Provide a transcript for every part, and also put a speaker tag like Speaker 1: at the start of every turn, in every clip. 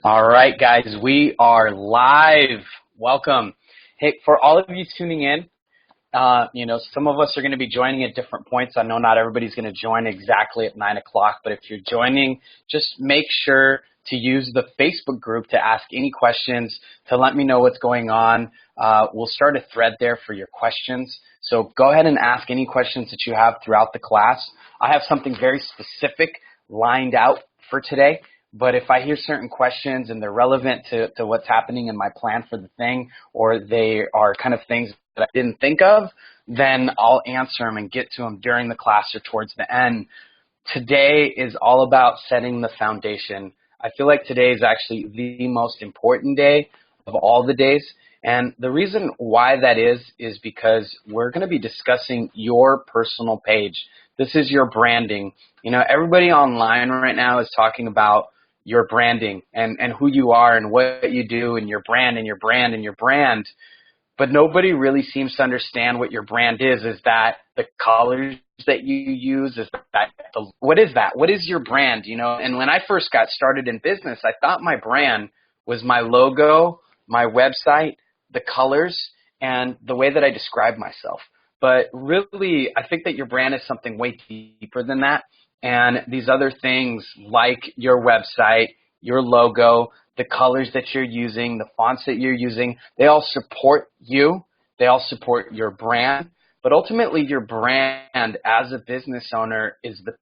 Speaker 1: All right, guys, we are live. Welcome. Hey, for all of you tuning in, some of us are going to be joining at different points. I know not everybody's going to join exactly at 9 o'clock, but if you're joining, just make sure to use the Facebook group to ask any questions, to let me know what's going on. We'll start a thread there for your questions. So go ahead and ask any questions that you have throughout the class. I have something very specific lined out for today. But if I hear certain questions and they're relevant to what's happening in my plan for the thing, or they are kind of things that I didn't think of, then I'll answer them and get to them during the class or towards the end. Today is all about setting the foundation. I feel like today is actually the most important day of all the days. And the reason why that is because we're going to be discussing your personal page. This is your branding. You know, everybody online right now is talking about your branding and who you are and what you do and your brand and your brand and your brand. But nobody really seems to understand what your brand is. Is that the colors that you use? What is that? What is your brand? You know, and when I first got started in business, I thought my brand was my logo, my website, the colors, and the way that I describe myself. But really, I think that your brand is something way deeper than that. And these other things like your website, your logo, the colors that you're using, the fonts that you're using, they all support you. They all support your brand. But ultimately, your brand as a business owner is the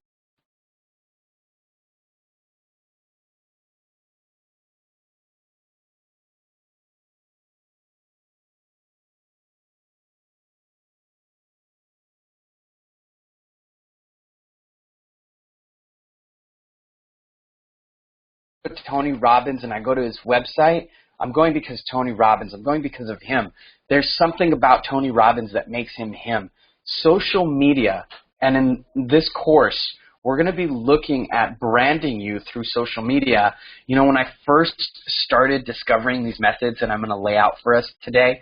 Speaker 1: Tony Robbins and I go to his website, I'm going because Tony Robbins. I'm going because of him. There's something about Tony Robbins that makes him him. Social media, and in this course, we're going to be looking at branding you through social media. You know, when I first started discovering these methods, and I'm going to lay out for us today,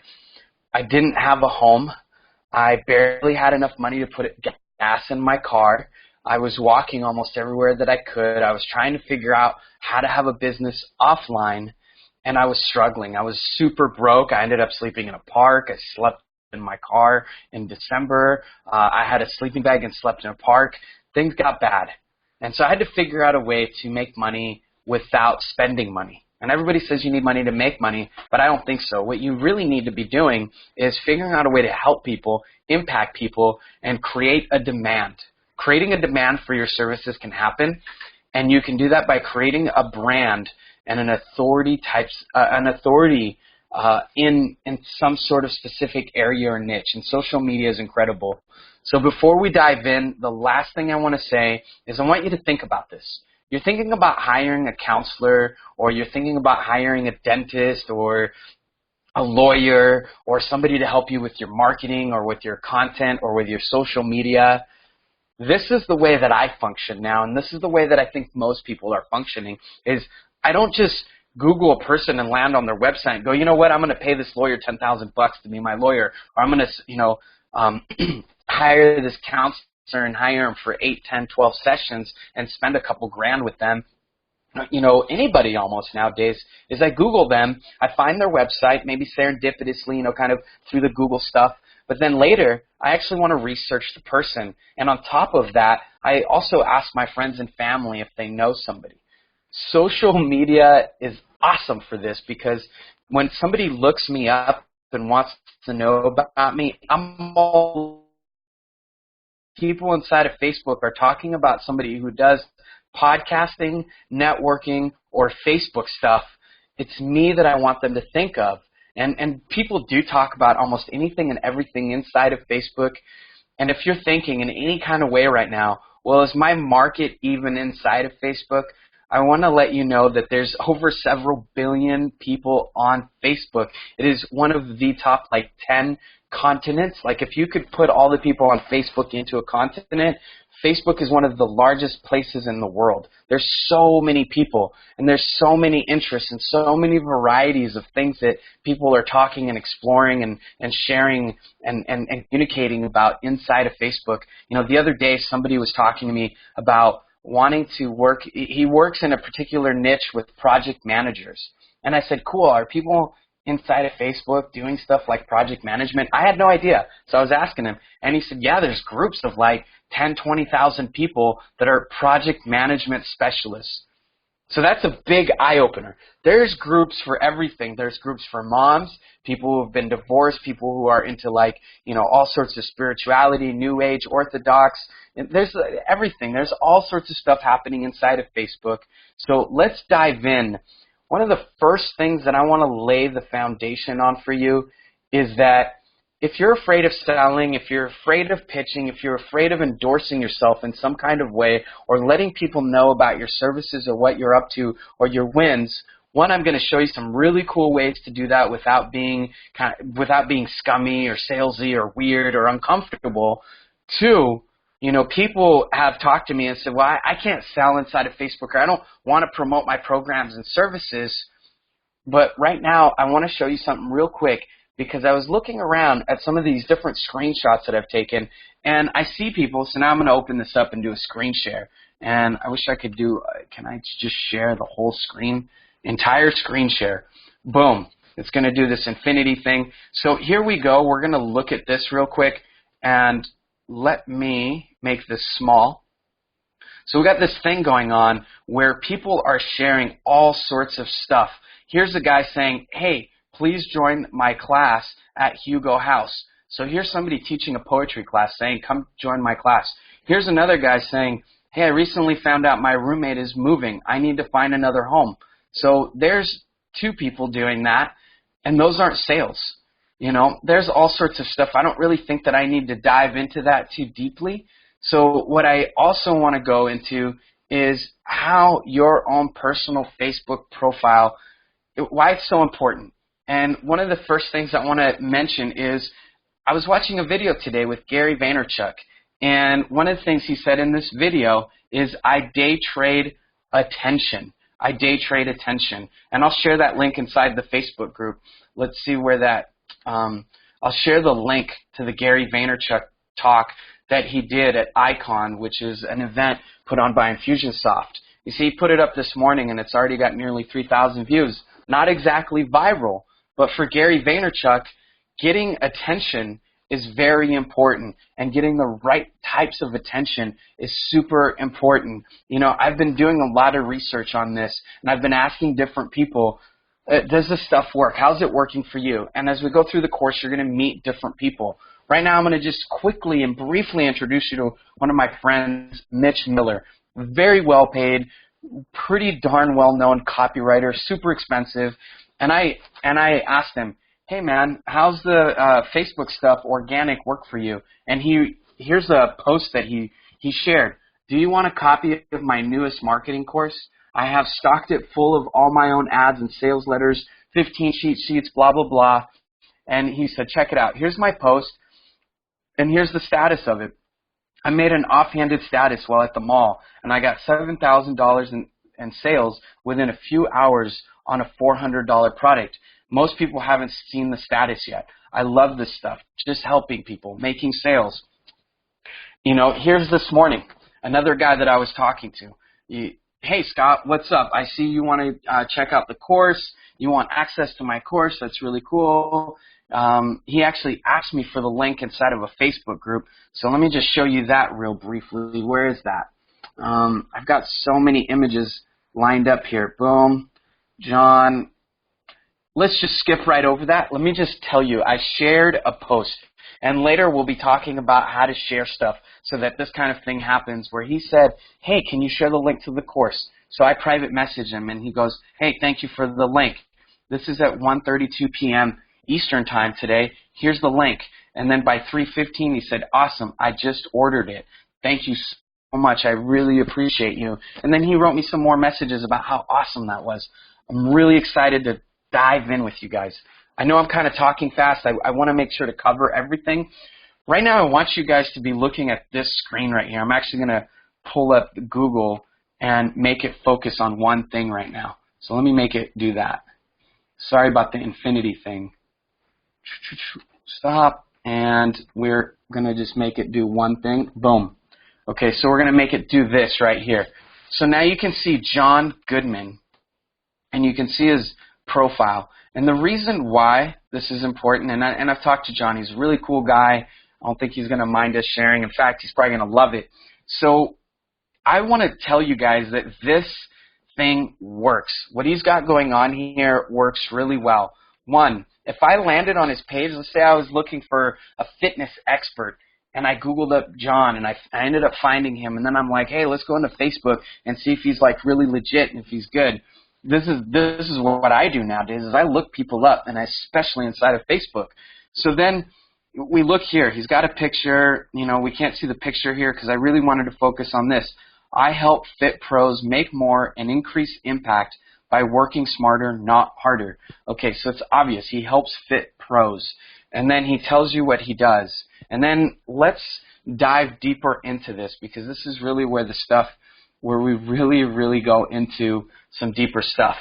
Speaker 1: I didn't have a home. I barely had enough money to put gas in my car. I was walking almost everywhere that I could. I was trying to figure out how to have a business offline, and I was struggling. I was super broke. I ended up sleeping in a park. I slept in my car in December. I had a sleeping bag and slept in a park. Things got bad. And so I had to figure out a way to make money without spending money. And everybody says you need money to make money, but I don't think so. What you really need to be doing is figuring out a way to help people, impact people, and create a demand. Creating a demand for your services can happen, and you can do that by creating a brand and an authority in some sort of specific area or niche. And social media is incredible. So before we dive in, the last thing I want to say is I want you to think about this. You're thinking about hiring a counselor, or you're thinking about hiring a dentist, or a lawyer, or somebody to help you with your marketing or with your content or with your social media. This is the way that I function now, and this is the way that I think most people are functioning, is I don't just Google a person and land on their website and go, you know what, I'm going to pay this lawyer $10,000 to be my lawyer, or I'm going to, hire this counselor and hire him for 8, 10, 12 sessions and spend a couple grand with them. You know, anybody almost nowadays is I Google them, I find their website, maybe serendipitously, kind of through the Google stuff. But then later, I actually want to research the person. And on top of that, I also ask my friends and family if they know somebody. Social media is awesome for this because when somebody looks me up and wants to know about me, people inside of Facebook are talking about somebody who does podcasting, networking, or Facebook stuff. It's me that I want them to think of. And people do talk about almost anything and everything inside of Facebook. And if you're thinking in any kind of way right now, well, is my market even inside of Facebook? I want to let you know that there's over several billion people on Facebook. It is one of the top 10 continents. Like if you could put all the people on Facebook into a continent, Facebook is one of the largest places in the world. There's so many people, and there's so many interests and so many varieties of things that people are talking and exploring and sharing and communicating about inside of Facebook. You know, the other day somebody was talking to me about wanting to work. He works in a particular niche with project managers. And I said, cool, are people inside of Facebook doing stuff like project management? I had no idea. So I was asking him, and he said, yeah, there's groups of like 10, 20,000 people that are project management specialists. So that's a big eye-opener. There's groups for everything. There's groups for moms, people who have been divorced, people who are into like, all sorts of spirituality, New Age, Orthodox. There's everything. There's all sorts of stuff happening inside of Facebook. So let's dive in. One of the first things that I want to lay the foundation on for you is that if you're afraid of selling, if you're afraid of pitching, if you're afraid of endorsing yourself in some kind of way or letting people know about your services or what you're up to or your wins, one, I'm going to show you some really cool ways to do that without being scummy or salesy or weird or uncomfortable. Two, people have talked to me and said, well, I can't sell inside of Facebook, or I don't want to promote my programs and services. But right now, I want to show you something real quick, because I was looking around at some of these different screenshots that I've taken, and I see people, so now I'm going to open this up and do a screen share. And I wish I could can I just share the whole screen? Entire screen share. Boom. It's going to do this infinity thing. So here we go. We're going to look at this real quick, and let me make this small. So we got this thing going on where people are sharing all sorts of stuff. Here's a guy saying, hey, please join my class at Hugo House. So here's somebody teaching a poetry class saying, come join my class. Here's another guy saying, hey, I recently found out my roommate is moving. I need to find another home. So there's two people doing that, and those aren't sales. There's all sorts of stuff. I don't really think that I need to dive into that too deeply. So what I also want to go into is how your own personal Facebook profile, why it's so important. And one of the first things I want to mention is I was watching a video today with Gary Vaynerchuk, and one of the things he said in this video is I day trade attention. I day trade attention. And I'll share that link inside the Facebook group. Let's see where that I'll share the link to the Gary Vaynerchuk talk that he did at Icon, which is an event put on by Infusionsoft. You see, he put it up this morning, and it's already got nearly 3,000 views. Not exactly viral, but for Gary Vaynerchuk, getting attention is very important, and getting the right types of attention is super important. I've been doing a lot of research on this, and I've been asking different people, does this stuff work? How's it working for you? And as we go through the course, you're going to meet different people. Right now, I'm going to just quickly and briefly introduce you to one of my friends, Mitch Miller. Very well paid, pretty darn well-known copywriter, super expensive. And I asked him, hey, man, how's the Facebook stuff organic work for you? And here's a post that he shared. Do you want a copy of my newest marketing course? I have stocked it full of all my own ads and sales letters, 15 cheat sheets, blah, blah, blah. And he said, check it out. Here's my post, and here's the status of it. I made an offhanded status while at the mall, and I got $7,000 in sales within a few hours on a $400 product. Most people haven't seen the status yet. I love this stuff, just helping people, making sales. Here's this morning, another guy that I was talking to. Hey, Scott, what's up? I see you want to check out the course. You want access to my course. That's really cool. He actually asked me for the link inside of a Facebook group. So let me just show you that real briefly. Where is that? I've got so many images lined up here. Boom. John. Let's just skip right over that. Let me just tell you, I shared a post. And later we'll be talking about how to share stuff so that this kind of thing happens, where he said, hey, can you share the link to the course? So I private messaged him, and he goes, hey, thank you for the link. This is at 1:32 p.m. Eastern time today. Here's the link. And then by 3:15 he said, awesome, I just ordered it. Thank you so much. I really appreciate you. And then he wrote me some more messages about how awesome that was. I'm really excited to dive in with you guys. I know I'm kind of talking fast. I want to make sure to cover everything. Right now, I want you guys to be looking at this screen right here. I'm actually going to pull up Google and make it focus on one thing right now. So let me make it do that. Sorry about the infinity thing. Stop. And we're going to just make it do one thing. Boom. Okay, so we're going to make it do this right here. So now you can see John Goodman, and you can see his profile. And the reason why this is important, and I've talked to John, he's a really cool guy. I don't think he's going to mind us sharing. In fact, he's probably going to love it. So I want to tell you guys that this thing works. What he's got going on here works really well. One, if I landed on his page, let's say I was looking for a fitness expert, and I Googled up John, and I ended up finding him, and then I'm like, hey, let's go into Facebook and see if he's like really legit and if he's good. This is what I do nowadays, is I look people up, and especially inside of Facebook. So then we look here. He's got a picture. You know, we can't see the picture here because I really wanted to focus on this. I help fit pros make more and increase impact by working smarter, not harder. Okay, so it's obvious. He helps fit pros. And then he tells you what he does. And then let's dive deeper into this, because this is really where where we really go into some deeper stuff.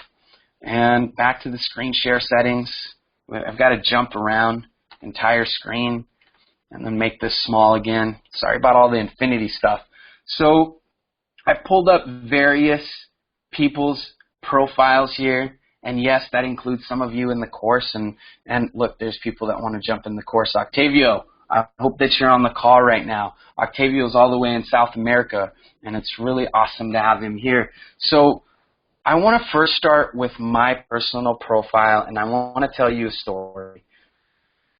Speaker 1: And back to the screen share settings. I've got to jump around entire screen and then make this small again. Sorry about all the infinity stuff. So I pulled up various people's profiles here, and yes, that includes some of you in the course, and look, there's people that want to jump in the course. Octavio, I hope that you're on the call right now. Octavio's all the way in South America, and it's really awesome to have him here. So I want to first start with my personal profile, and I want to tell you a story.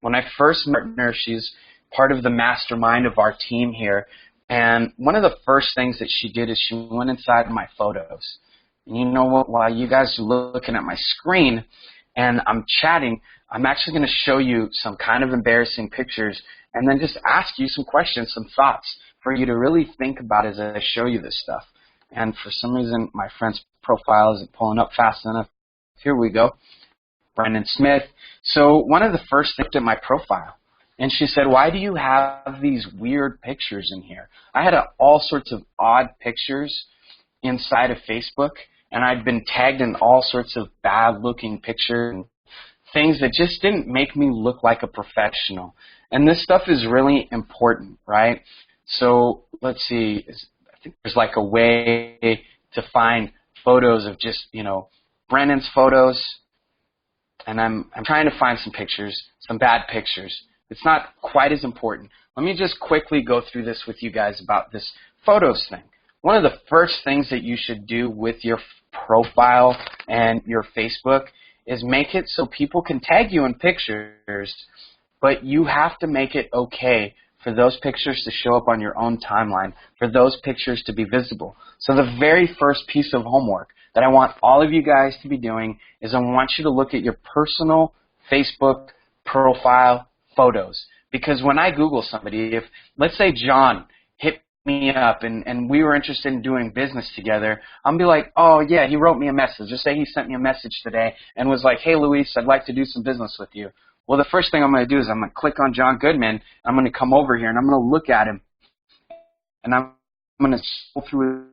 Speaker 1: When I first met her, she's part of the mastermind of our team here, and one of the first things that she did is she went inside my photos. And you know what? While you guys are looking at my screen and I'm chatting, I'm actually going to show you some kind of embarrassing pictures and then just ask you some questions, some thoughts for you to really think about as I show you this stuff. And for some reason, my friend's profile isn't pulling up fast enough. Here we go. Brendan Smith. So one of the first things at my profile, and she said, why do you have these weird pictures in here? I had all sorts of odd pictures inside of Facebook, and I'd been tagged in all sorts of bad-looking pictures and things that just didn't make me look like a professional. And this stuff is really important, right? So let's see. I think there's like a way to find photos of just, you know, Brennan's photos, and I'm trying to find some pictures, some bad pictures. It's not quite as important. Let me just quickly go through this with you guys about this photos thing. One of the first things that you should do with your profile and your Facebook is make it so people can tag you in pictures, but you have to make it okay for those pictures to show up on your own timeline, for those pictures to be visible. So the very first piece of homework that I want all of you guys to be doing is I want you to look at your personal Facebook profile photos. Because when I Google somebody, if, let's say John hit me up and we were interested in doing business together, I'll be like, oh yeah, he wrote me a message. Just say he sent me a message today and was like, hey Luis, I'd like to do some business with you. Well, the first thing I'm going to do is I'm going to click on John Goodman. I'm going to come over here and I'm going to look at him, and I'm going to scroll through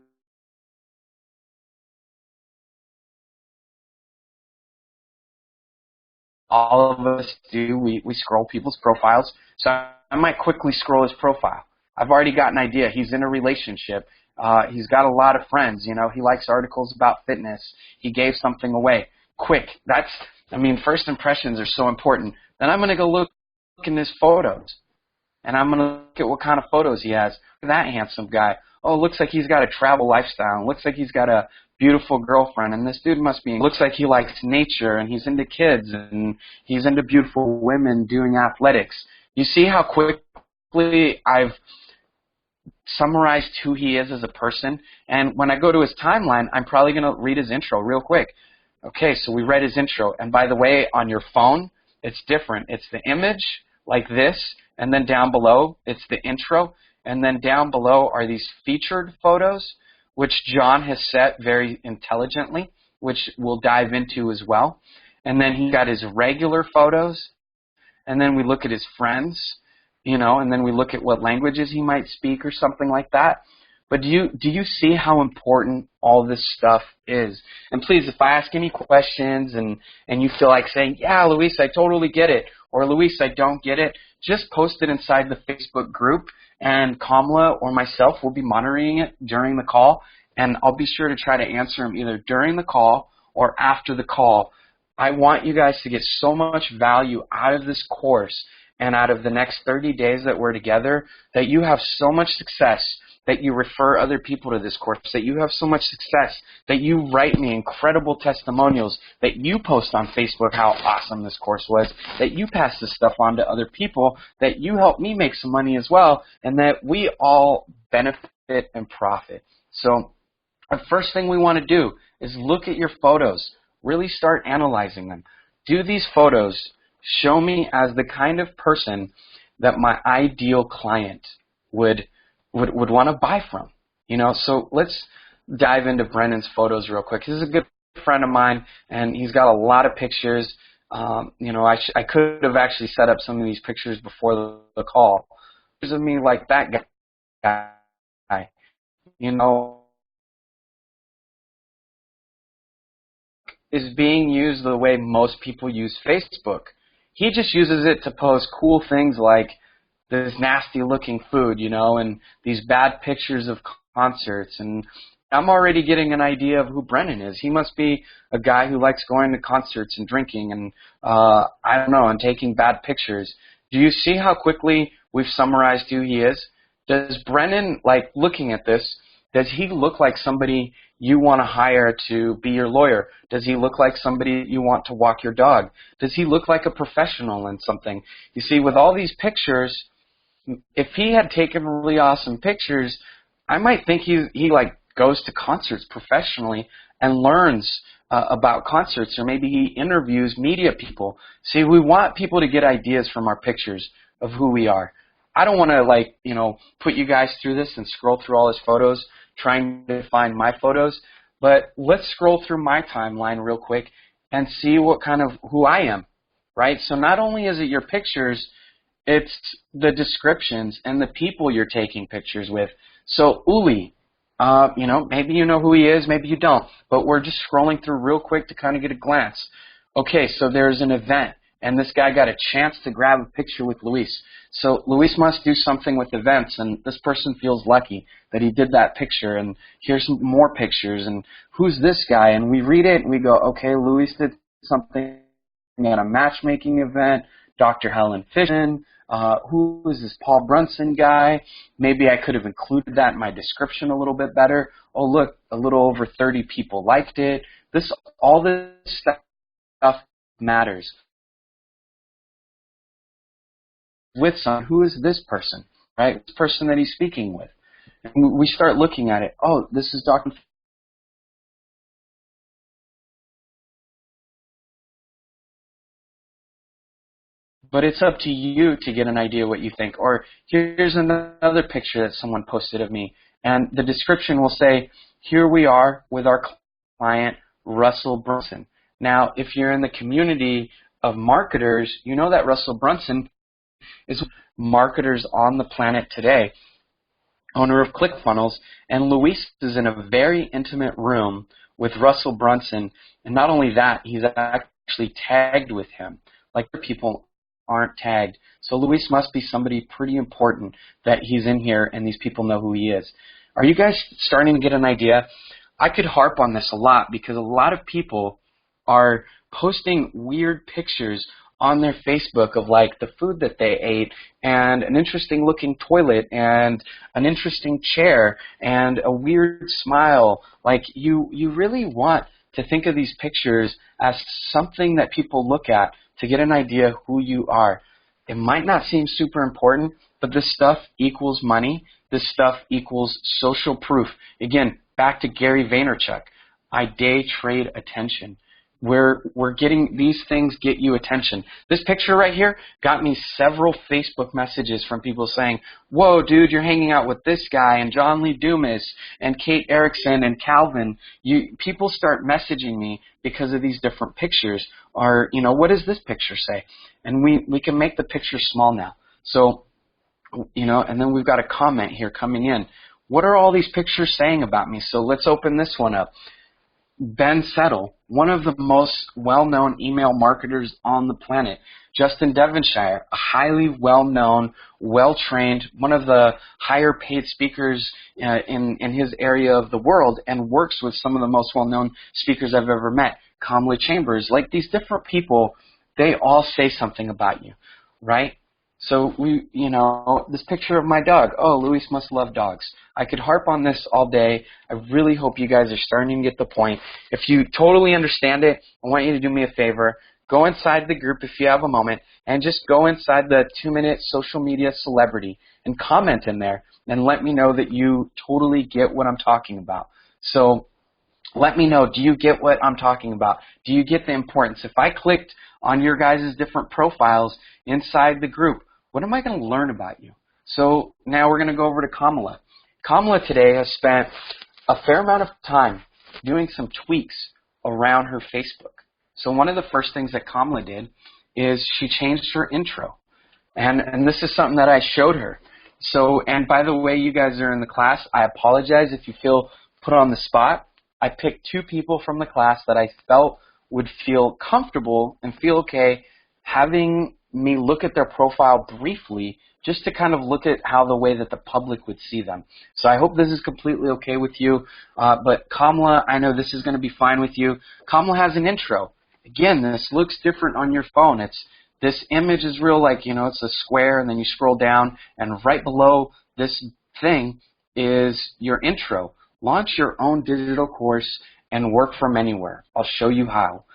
Speaker 1: all of us do. We scroll people's profiles. So I might quickly scroll his profile. I've already got an idea. He's in a relationship. He's got a lot of friends. You know, he likes articles about fitness. He gave something away. Quick. First impressions are so important. Then I'm going to go look in his photos, and I'm going to look at what kind of photos he has. Look at that handsome guy. Oh, looks like he's got a travel lifestyle. Looks like he's got a beautiful girlfriend, and this dude must be, looks like he likes nature, and he's into kids, and he's into beautiful women doing athletics. You see how quickly I've summarized who he is as a person, and when I go to his timeline, I'm probably going to read his intro real quick. Okay, so we read his intro, and by the way, on your phone, it's different. It's the image like this, and then down below, it's the intro, and then down below are these featured photos, which John has set very intelligently, which we'll dive into as well. And then he got his regular photos, and then we look at his friends, you know, and then we look at what languages he might speak or something like that. But do you see how important all this stuff is? And please, if I ask any questions and you feel like saying, yeah, Luis, I totally get it, or Luis, I don't get it, just post it inside the Facebook group, and Kamala or myself will be monitoring it during the call, and I'll be sure to try to answer them either during the call or after the call. I want you guys to get so much value out of this course and out of the next 30 days that we're together, that you have so much success, that you refer other people to this course, that you have so much success, that you write me incredible testimonials, that you post on Facebook how awesome this course was, that you pass this stuff on to other people, that you help me make some money as well, and that we all benefit and profit. So the first thing we want to do is look at your photos. Really start analyzing them. Do these photos show me as the kind of person that my ideal client would want to buy from? You know, so let's dive into Brennan's photos real quick. He's a good friend of mine, and he's got a lot of pictures. You know, I could have actually set up some of these pictures before the call. Pictures of me like that guy. You know, is being used the way most people use Facebook. He just uses it to post cool things like this nasty looking food, you know, and these bad pictures of concerts. And I'm already getting an idea of who Brennan is. He must be a guy who likes going to concerts and drinking and, I don't know, and taking bad pictures. Do you see how quickly we've summarized who he is? Does Brennan, like looking at this, does he look like somebody you want to hire to be your lawyer? Does he look like somebody you want to walk your dog? Does he look like a professional in something? You see, with all these pictures, if he had taken really awesome pictures, I might think he like goes to concerts professionally and learns about concerts, or maybe he interviews media people. See, we want people to get ideas from our pictures of who we are. I don't want to, like, you know, put you guys through this and scroll through all his photos trying to find my photos, but let's scroll through my timeline real quick and see what kind of who I am, right? So not only is it your pictures, it's the descriptions and the people you're taking pictures with. So Uli, you know, maybe you know who he is, maybe you don't, but we're just scrolling through real quick to kind of get a glance. Okay, so there's an event, and this guy got a chance to grab a picture with Luis. So Luis must do something with events, and this person feels lucky that he did that picture, and here's some more pictures, and who's this guy? And we read it, and we go, okay, Luis did something at a matchmaking event, Dr. Helen Fishin, who is this Paul Brunson guy? Maybe I could have included that in my description a little bit better. Oh, look, a little over 30 people liked it. All this stuff matters. With someone, who is this person, right? This person that he's speaking with. And we start looking at it. Oh, this is Dr. But it's up to you to get an idea what you think. Or here's another picture that someone posted of me, and the description will say, here we are with our client, Russell Brunson. Now, if you're in the community of marketers, you know that Russell Brunson is marketers on the planet today, owner of ClickFunnels, and Luis is in a very intimate room with Russell Brunson, and not only that, he's actually tagged with him, like people aren't tagged. So Luis must be somebody pretty important that he's in here and these people know who he is. Are you guys starting to get an idea? I could harp on this a lot because a lot of people are posting weird pictures on their Facebook of like the food that they ate and an interesting looking toilet and an interesting chair and a weird smile. Like you really want to think of these pictures as something that people look at to get an idea who you are. It might not seem super important, but this stuff equals money. This stuff equals social proof. Again, back to Gary Vaynerchuk. I day trade attention. We're getting these things get you attention. This picture right here got me several Facebook messages from people saying, whoa, dude, you're hanging out with this guy and John Lee Dumas and Kate Erickson and Calvin. People start messaging me because of these different pictures. Or, you know, what does this picture say? And we can make the picture small now. So, you know, and then we've got a comment here coming in. What are all these pictures saying about me? So let's open this one up. Ben Settle, one of the most well-known email marketers on the planet. Justin Devonshire, a highly well-known, well-trained, one of the higher-paid speakers in his area of the world, and works with some of the most well-known speakers I've ever met. Kamala Chambers, like these different people, they all say something about you, right? So this picture of my dog. Oh, Luis must love dogs. I could harp on this all day. I really hope you guys are starting to get the point. If you totally understand it, I want you to do me a favor. Go inside the group if you have a moment, and just go inside the 2-minute social media celebrity and comment in there and let me know that you totally get what I'm talking about. So let me know, do you get what I'm talking about? Do you get the importance? If I clicked on your guys' different profiles inside the group, what am I going to learn about you? So now we're going to go over to Kamala. Kamala today has spent a fair amount of time doing some tweaks around her Facebook. So one of the first things that Kamala did is she changed her intro. And this is something that I showed her. So, and by the way, you guys are in the class, I apologize if you feel put on the spot. I picked 2 people from the class that I felt would feel comfortable and feel okay having me look at their profile briefly just to kind of look at how the way that the public would see them. So I hope this is completely okay with you. But Kamala, I know this is going to be fine with you. Kamala has an intro. Again, this looks different on your phone. This image is real, like, it's a square, and then you scroll down, and right below this thing is your intro. Launch your own digital course and work from anywhere. I'll show you how.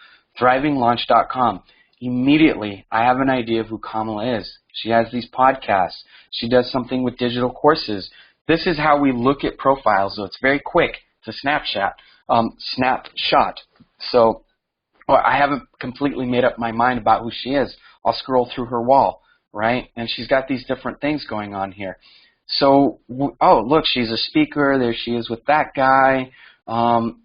Speaker 1: ThrivingLaunch.com. Immediately, I have an idea of who Kamala is. She has these podcasts. She does something with digital courses. This is how we look at profiles, so it's very quick. It's a snapshot. So I haven't completely made up my mind about who she is. I'll scroll through her wall, right? And she's got these different things going on here. So, oh, look, she's a speaker. There she is with that guy.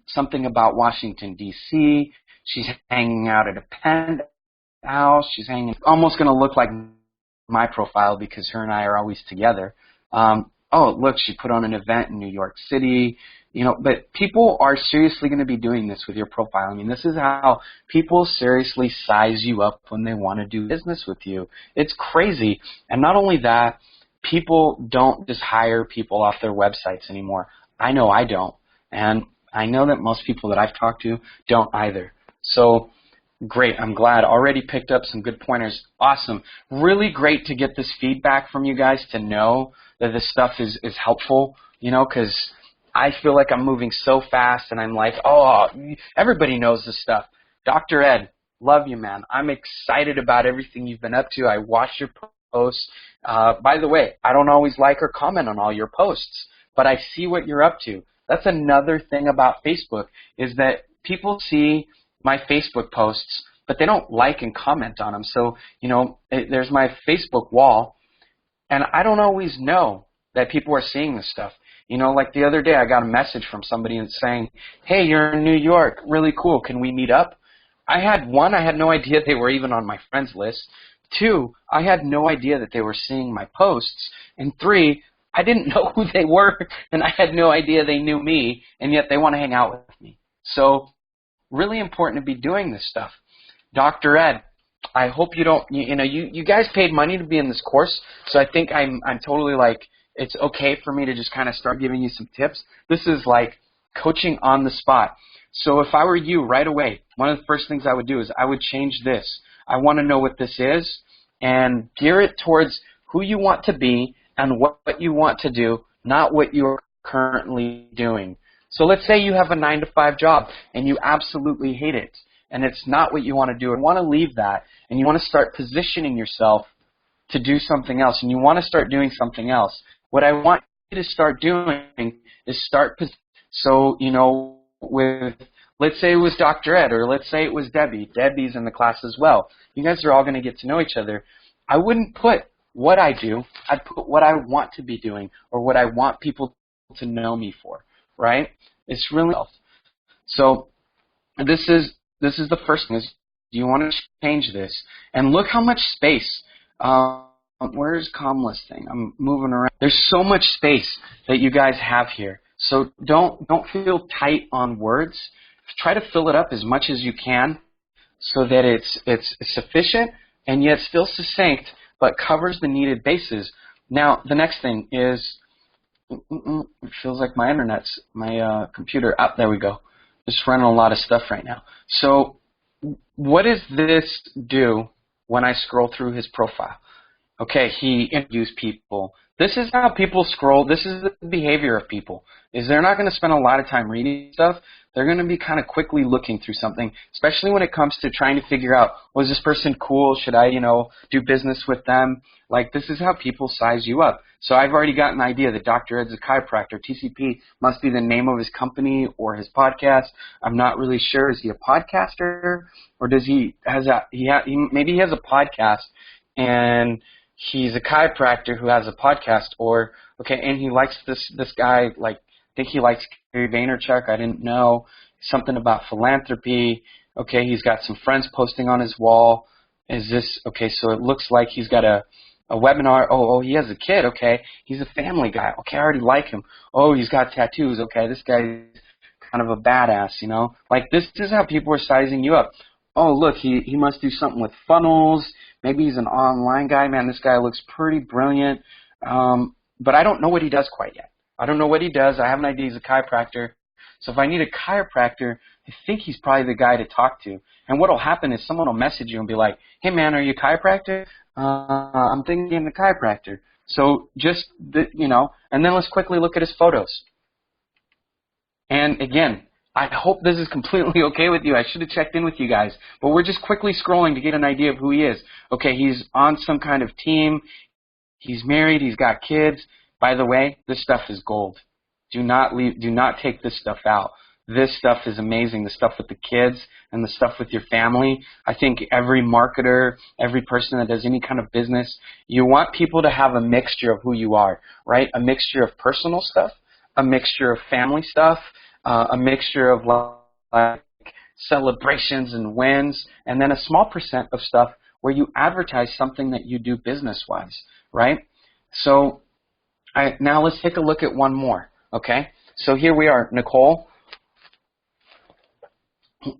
Speaker 1: Something about Washington, D.C. She's hanging out at a penthouse. She's hanging, almost going to look like my profile because her and I are always together. Oh, look, she put on an event in New York City. But people are seriously going to be doing this with your profile. I mean, this is how people seriously size you up when they want to do business with you. It's crazy. And not only that, people don't just hire people off their websites anymore. I know I don't. And I know that most people that I've talked to don't either. So great. I'm glad. Already picked up some good pointers. Awesome. Really great to get this feedback from you guys to know that this stuff is helpful, because I feel like I'm moving so fast and I'm like, oh, everybody knows this stuff. Dr. Ed, love you, man. I'm excited about everything you've been up to. I watch your posts. By the way, I don't always like or comment on all your posts, but I see what you're up to. That's another thing about Facebook is that people see my Facebook posts, but they don't like and comment on them. So, there's my Facebook wall, and I don't always know that people are seeing this stuff. Like the other day, I got a message from somebody saying, hey, you're in New York. Really cool. Can we meet up? I had no idea they were even on my friends list. 2, I had no idea that they were seeing my posts. And 3, I didn't know who they were, and I had no idea they knew me, and yet they want to hang out with me. So really important to be doing this stuff. Dr. Ed, I hope you don't, you guys paid money to be in this course, so I think I'm totally like, it's okay for me to just kind of start giving you some tips. This is like coaching on the spot. So if I were you right away, one of the first things I would do is I would change this. I want to know what this is and gear it towards who you want to be and what you want to do, not what you're currently doing. So let's say you have a 9-to-5 job and you absolutely hate it and it's not what you want to do and you want to leave that and you want to start positioning yourself to do something else and you want to start doing something else. What I want you to start doing is with, let's say it was Dr. Ed, or let's say it was Debbie. Debbie's in the class as well. You guys are all going to get to know each other. I wouldn't put what I do. I'd put what I want to be doing or what I want people to know me for, right? It's really so this is the first thing is you want to change this. And look how much space where's Kamala's thing? I'm moving around. There's so much space that you guys have here. So don't feel tight on words. try to fill it up as much as you can so that it's sufficient and yet still succinct, but covers the needed bases. Now, the next thing is, it feels like my computer, there we go. Just running a lot of stuff right now. So what does this do when I scroll through his profile? Okay, he interviews people. This is how people scroll. This is the behavior of people, is they're not going to spend a lot of time reading stuff. They're going to be kind of quickly looking through something, especially when it comes to trying to figure out, was this person cool? Should I, do business with them? Like, this is how people size you up. So I've already got an idea that Dr. Ed's a chiropractor. TCP must be the name of his company or his podcast. I'm not really sure. Is he a podcaster, or does maybe he has a podcast and he's a chiropractor who has a podcast, and he likes this guy, like, I think he likes Gary Vaynerchuk. I didn't know. Something about philanthropy. Okay, he's got some friends posting on his wall. So it looks like he's got a webinar. Oh, he has a kid. Okay, he's a family guy. Okay, I already like him. Oh, he's got tattoos. Okay, this guy's kind of a badass, Like, this is how people are sizing you up. Oh, look, he must do something with funnels. Maybe he's an online guy. Man, this guy looks pretty brilliant. But I don't know what he does quite yet. I don't know what he does. I have an idea he's a chiropractor. So if I need a chiropractor, I think he's probably the guy to talk to. And what will happen is someone will message you and be like, hey, man, are you a chiropractor? I'm thinking I'm a chiropractor. So and then let's quickly look at his photos. And again, I hope this is completely okay with you. I should have checked in with you guys. But we're just quickly scrolling to get an idea of who he is. Okay, he's on some kind of team. He's married. He's got kids. By the way, this stuff is gold. Do not take this stuff out. This stuff is amazing, the stuff with the kids and the stuff with your family. I think every marketer, every person that does any kind of business, you want people to have a mixture of who you are, right? A mixture of personal stuff, a mixture of family stuff, a mixture of like celebrations and wins, and then a small percent of stuff where you advertise something that you do business-wise, right? So now let's take a look at one more, okay? So here we are, Nicole.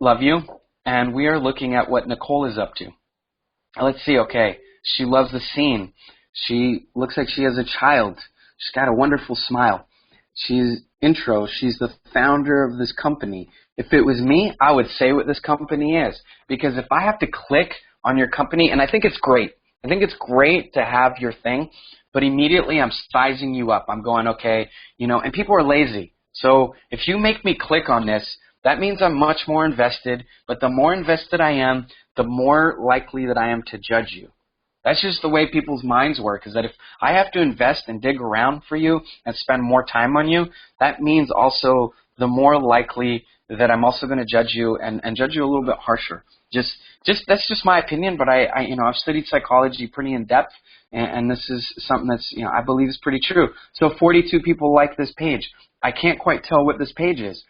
Speaker 1: Love you. And we are looking at what Nicole is up to. Let's see, okay. She loves the scene. She looks like she has a child. She's got a wonderful smile. She's the founder of this company. If it was me, I would say what this company is. Because if I have to click on your company, and I think it's great. I think it's great to have your thing, but immediately I'm sizing you up. I'm going, okay, and people are lazy. So if you make me click on this, that means I'm much more invested, but the more invested I am, the more likely that I am to judge you. That's just the way people's minds work, is that if I have to invest and dig around for you and spend more time on you, that means also the more likely that I'm also going to judge you and judge you a little bit harsher. Just that's just my opinion, but I've studied psychology pretty in depth, and this is something that's I believe is pretty true. So 42 people like this page. I can't quite tell what this page is.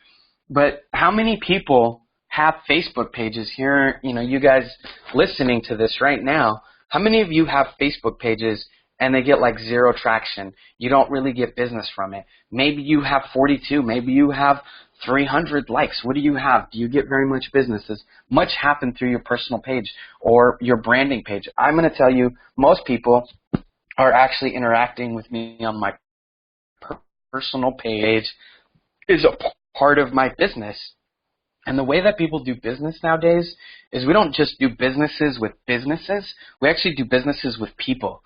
Speaker 1: But how many people have Facebook pages here, you guys listening to this right now, how many of you have Facebook pages and they get like 0 traction? You don't really get business from it. Maybe you have 42. Maybe you have 300 likes. What do you have? Do you get very much business? Does much happen through your personal page or your branding page? I'm going to tell you, most people are actually interacting with me on my personal page is a part of my business. And the way that people do business nowadays is we don't just do businesses with businesses. We actually do businesses with people.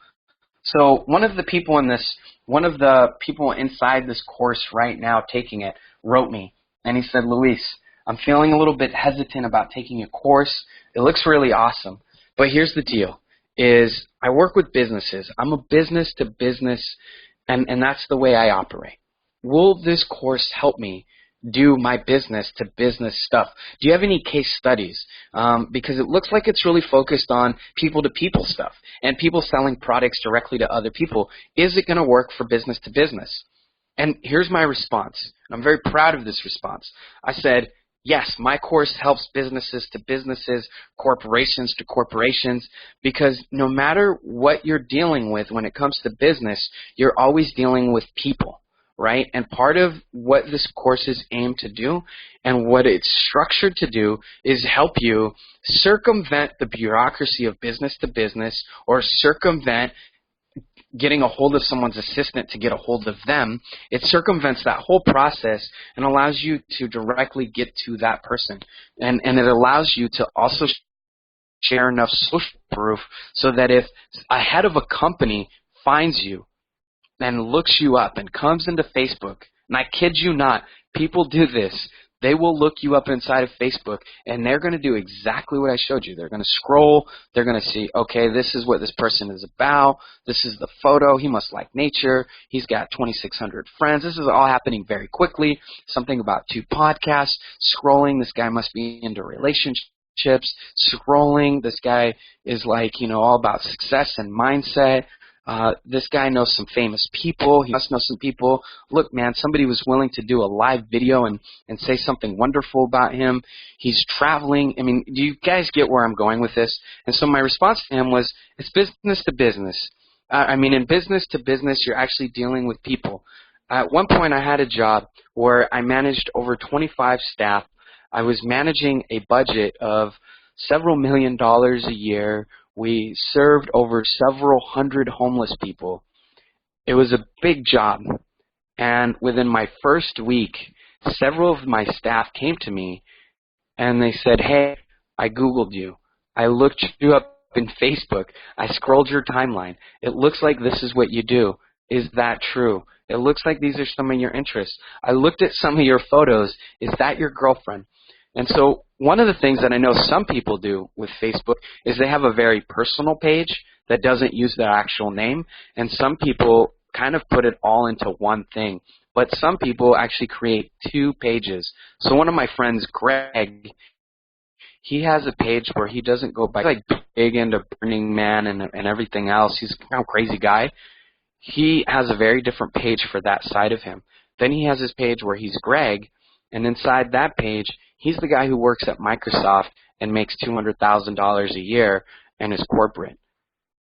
Speaker 1: So one of the people inside this course right now taking it wrote me, and he said, Luis, I'm feeling a little bit hesitant about taking a course. It looks really awesome. But here's the deal, is I work with businesses. I'm a business to business, and that's the way I operate. Will this course help me do my business to business stuff? Do you have any case studies? Because it looks like it's really focused on people to people stuff and people selling products directly to other people. Is it going to work for business to business? And here's my response. I'm very proud of this response. I said, yes, my course helps businesses to businesses, corporations to corporations, because no matter what you're dealing with when it comes to business, you're always dealing with people. right? And part of what this course is aimed to do and what it's structured to do is help you circumvent the bureaucracy of business to business, or circumvent getting a hold of someone's assistant to get a hold of them. It circumvents that whole process and allows you to directly get to that person. And it allows you to also share enough social proof so that if a head of a company finds you and looks you up and comes into Facebook, and I kid you not, people do this. They will look you up inside of Facebook, and they're going to do exactly what I showed you. They're going to scroll. They're going to see, okay, this is what this person is about. This is the photo. He must like nature. He's got 2,600 friends. This is all happening very quickly. Something about 2 podcasts. Scrolling. This guy must be into relationships. Scrolling. This guy is like, all about success and mindset. This guy knows some famous people. He must know some people. Look, man, somebody was willing to do a live video and say something wonderful about him. He's traveling. I mean, do you guys get where I'm going with this? And so my response to him was, it's business to business. In business to business, you're actually dealing with people. At one point, I had a job where I managed over 25 staff. I was managing a budget of several $million a year. We served over several hundred homeless people. It was a big job. And within my first week, several of my staff came to me and they said, hey, I Googled you. I looked you up in Facebook. I scrolled your timeline. It looks like this is what you do. Is that true? It looks like these are some of your interests. I looked at some of your photos. Is that your girlfriend? And so one of the things that I know some people do with Facebook is they have a very personal page that doesn't use their actual name, and some people kind of put it all into one thing. But some people actually create 2 pages. So one of my friends, Greg, he has a page where he doesn't go by, he's like big into Burning Man and everything else. He's a crazy guy. He has a very different page for that side of him. Then he has his page where he's Greg, and inside that page, he's the guy who works at Microsoft and makes $200,000 a year and is corporate.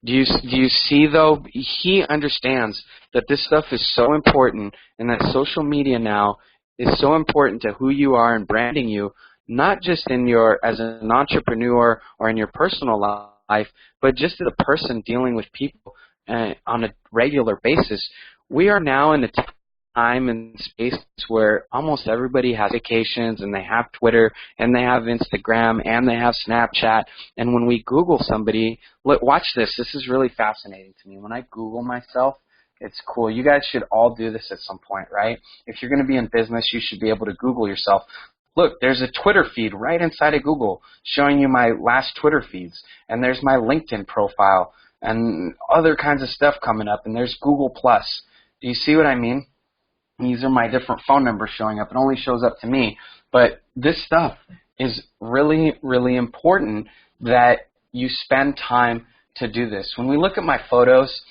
Speaker 1: Do you see, though? He understands that this stuff is so important, and that social media now is so important to who you are and branding you, not just in your as an entrepreneur or in your personal life, but just as a person dealing with people on a regular basis. We are now in a time and space where almost everybody has vacations, and they have Twitter, and they have Instagram, and they have Snapchat. And when we Google somebody, look, watch this. This is really fascinating to me. When I Google myself, it's cool. You guys should all do this at some point, right? If you're going to be in business, you should be able to Google yourself. Look, there's a Twitter feed right inside of Google showing you my last Twitter feeds, and there's my LinkedIn profile and other kinds of stuff coming up, and there's Google+. Do you see what I mean? These are my different phone numbers showing up. It only shows up to me. But this stuff is really, really important that you spend time to do this. When we look at my photos,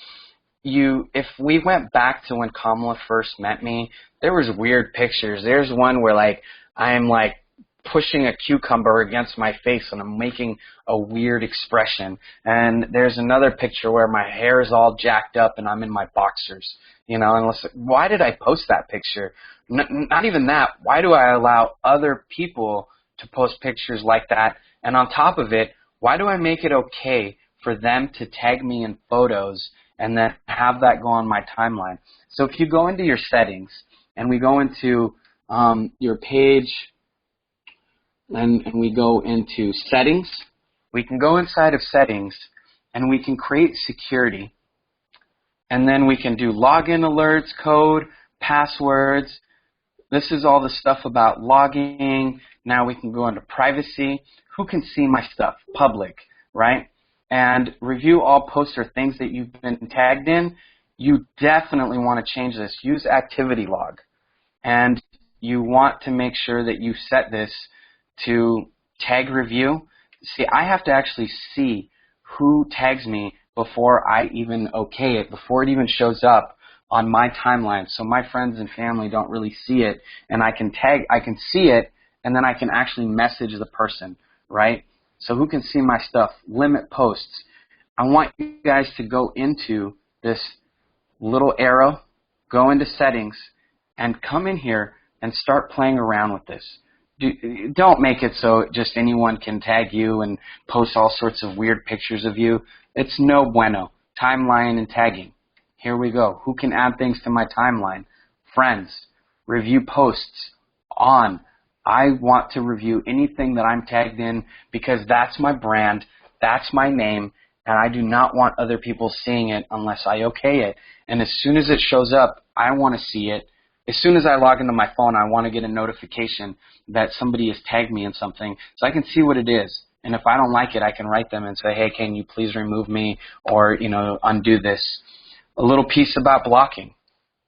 Speaker 1: if we went back to when Kamala first met me, there was weird pictures. There's one where I'm pushing a cucumber against my face and I'm making a weird expression. And there's another picture where my hair is all jacked up and I'm in my boxers. Why did I post that picture? Not even that. Why do I allow other people to post pictures like that? And on top of it, why do I make it okay for them to tag me in photos and then have that go on my timeline? So if you go into your settings and we go into your page and we go into settings, we can go inside of settings and we can create security. And then we can do login alerts, code, passwords. This is all the stuff about logging. Now we can go into privacy. Who can see my stuff? Public, right? And review all posts or things that you've been tagged in. You definitely want to change this. Use activity log. And you want to make sure that you set this to tag review. See, I have to actually see who tags me before I even okay it, before it even shows up on my timeline. So my friends and family don't really see it, and I can see it, and then I can actually message the person, right? So who can see my stuff? Limit posts. I want you guys to go into this little arrow, go into settings, and come in here and start playing around with this. Don't make it so just anyone can tag you and post all sorts of weird pictures of you. It's no bueno. Timeline and tagging. Here we go. Who can add things to my timeline? Friends. Review posts. On. I want to review anything that I'm tagged in because that's my brand, that's my name, and I do not want other people seeing it unless I okay it. And as soon as it shows up, I want to see it. As soon as I log into my phone, I want to get a notification that somebody has tagged me in something so I can see what it is. And if I don't like it, I can write them and say, hey, can you please remove me or, undo this. A little piece about blocking.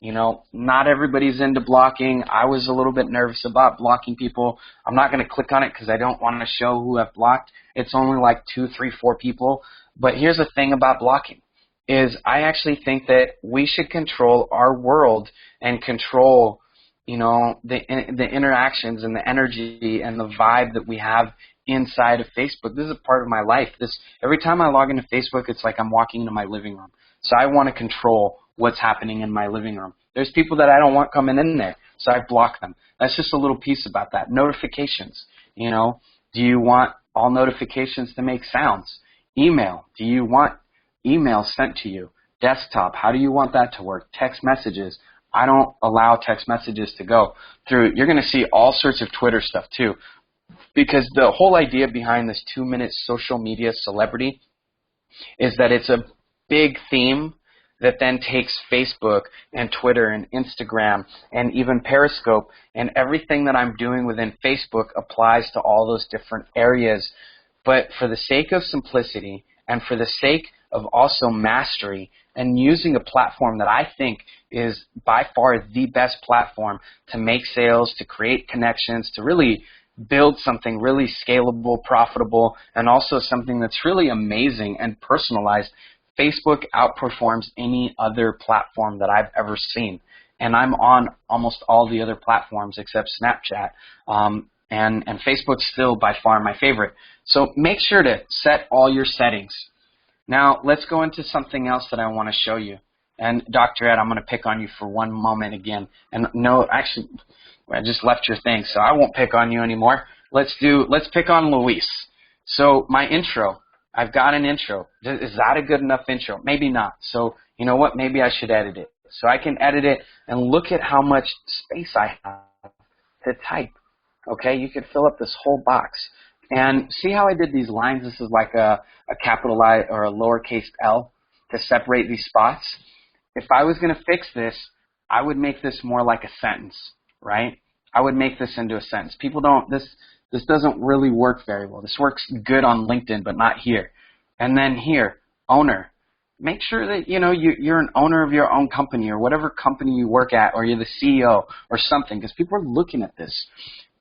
Speaker 1: Not everybody's into blocking. I was a little bit nervous about blocking people. I'm not going to click on it because I don't want to show who I've blocked. It's only like 2, 3, 4 people. But here's the thing about blocking is I actually think that we should control our world and control, the interactions and the energy and the vibe that we have inside of Facebook. This is a part of my life. Every time I log into Facebook, it's like I'm walking into my living room. So I want to control what's happening in my living room. There's people that I don't want coming in there, so I block them. That's just a little piece about that. Notifications, do you want all notifications to make sounds? Email, do you want email sent to you? Desktop, how do you want that to work? Text messages, I don't allow text messages to go through. You're going to see all sorts of Twitter stuff too, because the whole idea behind this 2-minute social media celebrity is that it's a big theme that then takes Facebook and Twitter and Instagram and even Periscope, and everything that I'm doing within Facebook applies to all those different areas. But for the sake of simplicity and for the sake of also mastery and using a platform that I think is by far the best platform to make sales, to create connections, to really build something really scalable, profitable, and also something that's really amazing and personalized, Facebook outperforms any other platform that I've ever seen. And I'm on almost all the other platforms except Snapchat. And Facebook's still by far my favorite. So make sure to set all your settings. Now, let's go into something else that I want to show you. And Dr. Ed, I'm going to pick on you for one moment again. And no, actually, I just left your thing, so I won't pick on you anymore. Let's pick on Luis. So my intro. I've got an intro. Is that a good enough intro? Maybe not. So you know what? Maybe I should edit it. So I can edit it and look at how much space I have to type. Okay, you could fill up this whole box. And see how I did these lines? This is like a capital I or a lowercase L to separate these spots. If I was going to fix this, I would make this more like a sentence, right? I would make this into a sentence. People don't, this doesn't really work very well. This works good on LinkedIn, but not here. And then here, owner. Make sure that, you're an owner of your own company or whatever company you work at, or you're the CEO or something, because people are looking at this.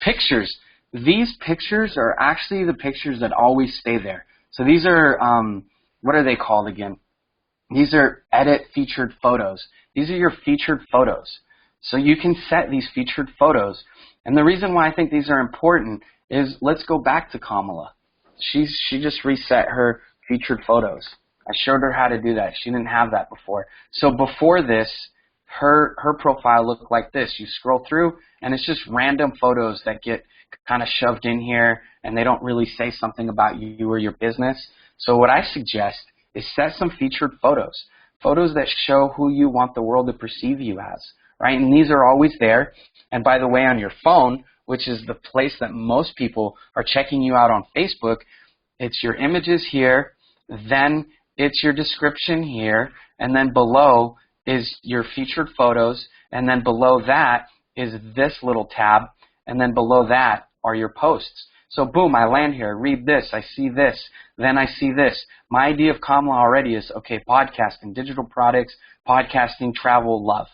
Speaker 1: Pictures. These pictures are actually the pictures that always stay there. So these are, what are they called again? These are edit featured photos. These are your featured photos. So you can set these featured photos. And the reason why I think these are important is, let's go back to Kamala. She just reset her featured photos. I showed her how to do that. She didn't have that before. So before this, her profile looked like this. You scroll through, and it's just random photos that get kind of shoved in here, and they don't really say something about you or your business. So what I suggest is set some featured photos, photos that show who you want the world to perceive you as, right? And these are always there. And by the way, on your phone, which is the place that most people are checking you out on Facebook, it's your images here, then it's your description here, and then below is your featured photos, and then below that is this little tab, and then below that are your posts. So boom, I land here, read this, I see this, then I see this. My idea of Kamala already is, okay, podcasting, digital products, podcasting, travel, love.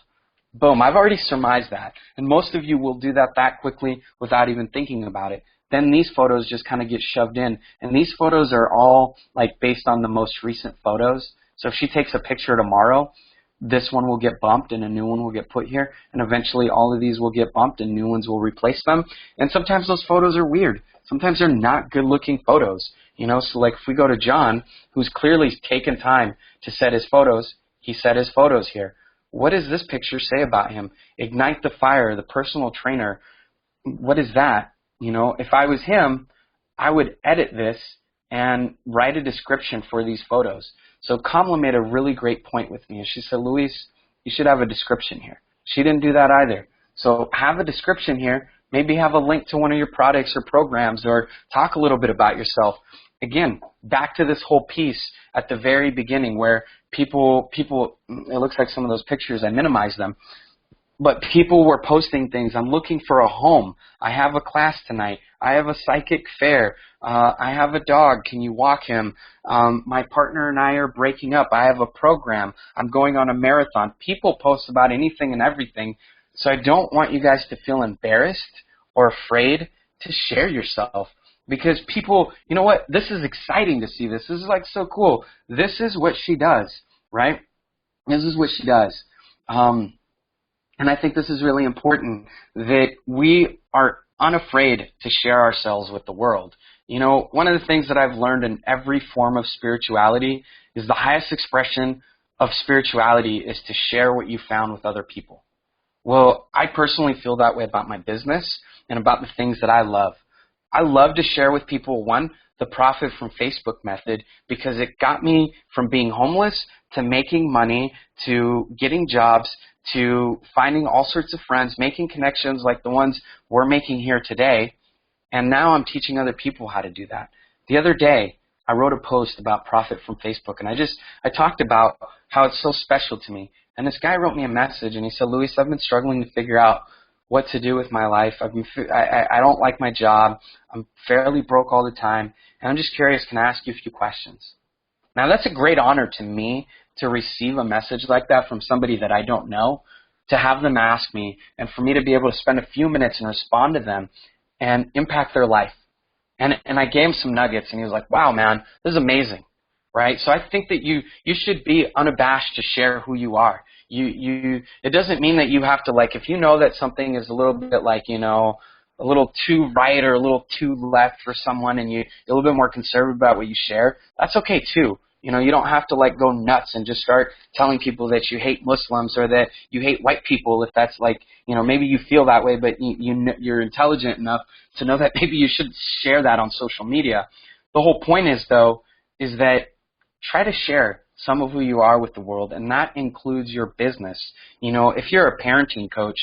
Speaker 1: Boom, I've already surmised that. And most of you will do that quickly without even thinking about it. Then these photos just kind of get shoved in. And these photos are all like based on the most recent photos. So if she takes a picture tomorrow, this one will get bumped and a new one will get put here. And eventually all of these will get bumped and new ones will replace them. And sometimes those photos are weird. Sometimes they're not good looking photos. So like if we go to John, who's clearly taken time to set his photos, he set his photos here. what does this picture say about him? Ignite the fire, the personal trainer. What is that? You know, if I was him, I would edit this and write a description for these photos. So Kamala made a really great point with me. And she said, Luis, you should have a description here. She didn't do that either. So have a description here. Maybe have a link to one of your products or programs, or talk a little bit about yourself. Again, back to this whole piece at the very beginning where people, it looks like some of those pictures, I minimized them, but people were posting things. I'm looking for a home. I have a class tonight. I have a psychic fair. I have a dog. Can you walk him? My partner and I are breaking up. I have a program. I'm going on a marathon. People post about anything and everything. So I don't want you guys to feel embarrassed or afraid to share yourself. Because people, you know what? This is exciting to see this. This is like so cool. This is what she does, right? This is what she does. And I think this is really important, that we are unafraid to share ourselves with the world. You know, one of the things that I've learned in every form of spirituality is the highest expression of spirituality is to share what you found with other people. Well, I personally feel that way about my business and about the things that I love. I love to share with people, one, the profit from Facebook method, because it got me from being homeless to making money to getting jobs to finding all sorts of friends, making connections like the ones we're making here today. And now I'm teaching other people how to do that. The other day, I wrote a post about profit from Facebook, and I talked about how it's so special to me. And this guy wrote me a message, and he said, Luis, I've been struggling to figure out what to do with my life. I don't like my job. I'm fairly broke all the time. And I'm just curious, can I ask you a few questions? Now, that's a great honor to me to receive a message like that from somebody that I don't know, to have them ask me, and for me to be able to spend a few minutes and respond to them and impact their life. And I gave him some nuggets, and he was like, wow, man, this is amazing, right? So I think that you should be unabashed to share who you are. It doesn't mean that you have to, like, if you know that something is a little bit like, you know, a little too right or a little too left for someone, and you're a little bit more conservative about what you share, that's okay too. You know, you don't have to, like, go nuts and just start telling people that you hate Muslims or that you hate white people if that's, like, you know, maybe you feel that way, but you're intelligent enough to know that maybe you should share that on social media. The whole point is, though, is that try to share some of who you are with the world, and that includes your business. You know, if you're a parenting coach,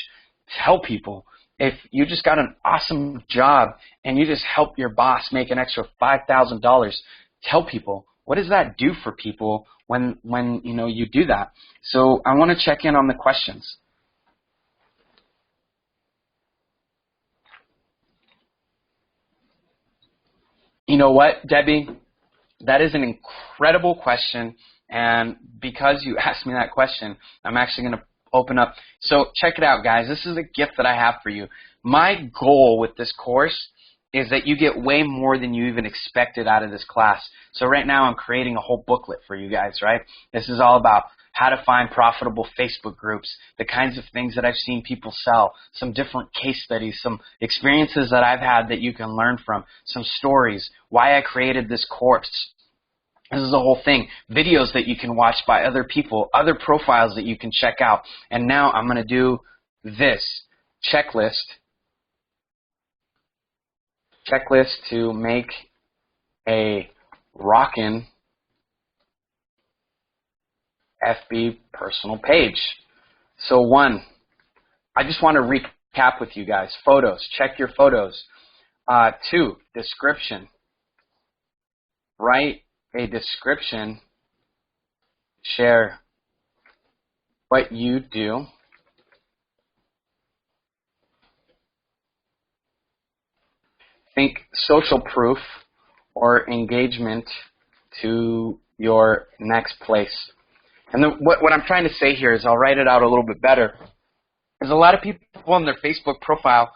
Speaker 1: tell people. If you just got an awesome job and you just help your boss make an extra $5,000, tell people. What does that do for people when you know you do that? So I want to check in on the questions. You know what, Debbie? That is an incredible question, and because you asked me that question, I'm actually going to open up. So check it out, guys. This is a gift that I have for you. My goal with this course is that you get way more than you even expected out of this class. So right now I'm creating a whole booklet for you guys, right? This is all about how to find profitable Facebook groups, the kinds of things that I've seen people sell, some different case studies, some experiences that I've had that you can learn from, some stories, why I created this course. This is the whole thing. Videos that you can watch by other people, other profiles that you can check out. And now I'm going to do this checklist to make a rockin' FB personal page. So one, I just want to recap with you guys. Photos, check your photos. Two, description. Write a description. Share what you do. Think social proof or engagement to your next place. And what I'm trying to say here is, I'll write it out a little bit better. There's a lot of people on their Facebook profile,